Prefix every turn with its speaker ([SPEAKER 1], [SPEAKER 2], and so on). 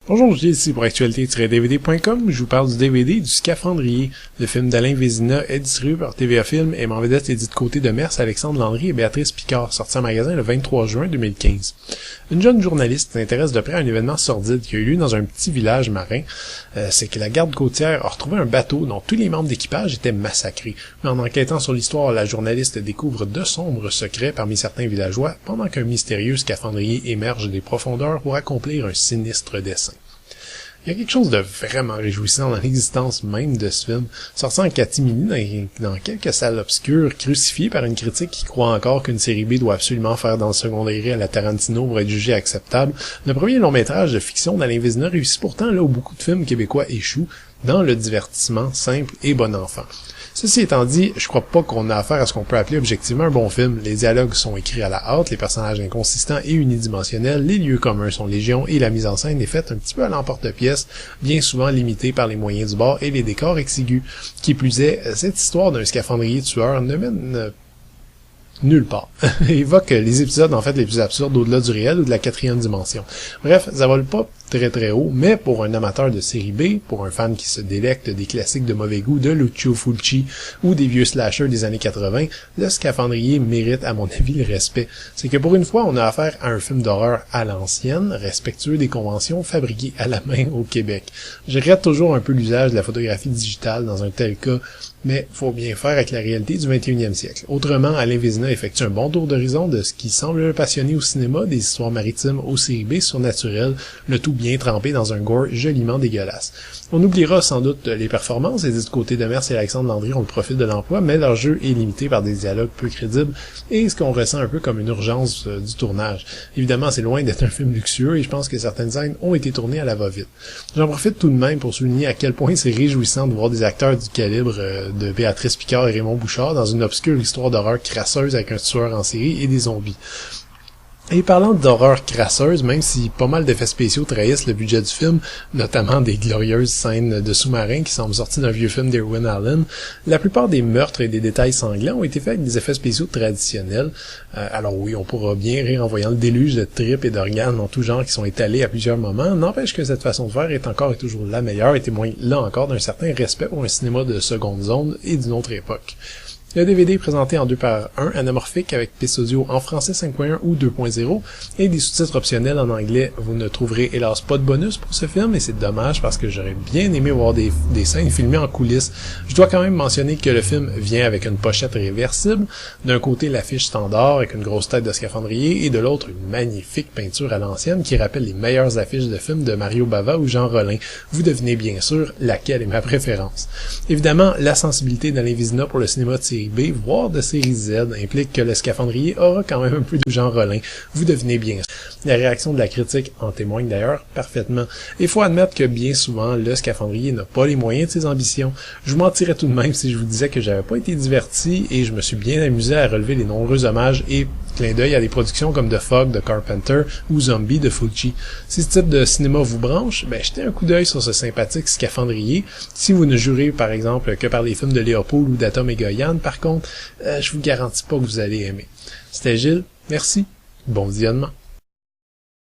[SPEAKER 1] Bonjour, Gilles ici pour actualité-dvd.com. Je vous parle du DVD du Scaphandrier. Le film d'Alain Vézina est distribué par TVA Film et met en vedette Édith Côté-Demers, Alexandre Landry et Béatrice Picard, sorti en magasin le 23 juin 2015. Une jeune journaliste s'intéresse de près à un événement sordide qui a eu lieu dans un petit village marin. C'est que la garde côtière a retrouvé un bateau dont tous les membres d'équipage étaient massacrés. Mais en enquêtant sur l'histoire, la journaliste découvre de sombres secrets parmi certains villageois, pendant qu'un mystérieux scaphandrier émerge des profondeurs pour accomplir un sinistre dessein. Il y a quelque chose de vraiment réjouissant dans l'existence même de ce film, sorti en catimini dans quelques salles obscures, crucifié par une critique qui croit encore qu'une série B doit absolument faire dans le second degré à la Tarantino pour être jugé acceptable. Le premier long-métrage de fiction d'Alain Vézina réussit pourtant là où beaucoup de films québécois échouent, dans le divertissement simple et bon enfant. Ceci étant dit, je crois pas qu'on a affaire à ce qu'on peut appeler objectivement un bon film. Les dialogues sont écrits à la hâte, les personnages inconsistants et unidimensionnels, les lieux communs sont légion et la mise en scène est faite un petit peu à l'emporte-pièce, bien souvent limitée par les moyens du bord et les décors exigus. Qui plus est, cette histoire d'un scaphandrier tueur ne mène nulle part. Évoque les épisodes en fait les plus absurdes au-delà du réel ou de la quatrième dimension. Bref, ça vole pas très très haut, mais pour un amateur de série B, pour un fan qui se délecte des classiques de mauvais goût de Lucio Fulci ou des vieux slashers des années 80, le Scaphandrier mérite à mon avis le respect. C'est que pour une fois, on a affaire à un film d'horreur à l'ancienne, respectueux des conventions fabriquées à la main au Québec. Je regrette toujours un peu l'usage de la photographie digitale dans un tel cas, mais faut bien faire avec la réalité du 21e siècle. Autrement, Alain Vézina effectue un bon tour d'horizon de ce qui semble le passionner au cinéma, des histoires maritimes aux séries B surnaturelles, le tout bien trempé dans un gore joliment dégueulasse. On oubliera sans doute les performances, Édith Côté-Demers et Alexandre Landry ont le profil de l'emploi, mais leur jeu est limité par des dialogues peu crédibles et ce qu'on ressent un peu comme une urgence du tournage. Évidemment, c'est loin d'être un film luxueux et je pense que certaines scènes ont été tournées à la va-vite. J'en profite tout de même pour souligner à quel point c'est réjouissant de voir des acteurs du calibre de Béatrice Picard et Raymond Bouchard dans une obscure histoire d'horreur crasseuse avec un tueur en série et des zombies. Et parlant d'horreur crasseuse, même si pas mal d'effets spéciaux trahissent le budget du film, notamment des glorieuses scènes de sous-marins qui semblent sorties d'un vieux film d'Irwin Allen, la plupart des meurtres et des détails sanglants ont été faits avec des effets spéciaux traditionnels. Alors oui, on pourra bien rire en voyant le déluge de tripes et d'organes en tout genre qui sont étalés à plusieurs moments, n'empêche que cette façon de faire est encore et toujours la meilleure et témoigne là encore d'un certain respect pour un cinéma de seconde zone et d'une autre époque. Le DVD est présenté en 2:1, anamorphique avec piste audio en français 5.1 ou 2.0 et des sous-titres optionnels en anglais. Vous ne trouverez hélas pas de bonus pour ce film et c'est dommage parce que j'aurais bien aimé voir des scènes filmées en coulisses. Je dois quand même mentionner que le film vient avec une pochette réversible. D'un côté l'affiche standard avec une grosse tête de scaphandrier et de l'autre une magnifique peinture à l'ancienne qui rappelle les meilleures affiches de films de Mario Bava ou Jean Rollin. Vous devinez bien sûr laquelle est ma préférence. Évidemment, la sensibilité d'Alain Vézina pour le cinéma de série B, voire de série Z, implique que le Scaphandrier aura quand même un peu de Jean Rollin. Vous devinez bien. La réaction de la critique en témoigne d'ailleurs parfaitement. Il faut admettre que bien souvent, le Scaphandrier n'a pas les moyens de ses ambitions. Je vous mentirais tout de même si je vous disais que j'avais pas été diverti et je me suis bien amusé à relever les nombreux hommages et clins d'œil à des productions comme The Fog de Carpenter ou Zombie de Fulci. Si ce type de cinéma vous branche, jetez un coup d'œil sur ce sympathique Scaphandrier. Si vous ne jurez par exemple que par les films de Léopold ou d'Atom et Goyan, par contre, je vous garantis pas que vous allez aimer. C'était Gilles, merci, bon visionnement.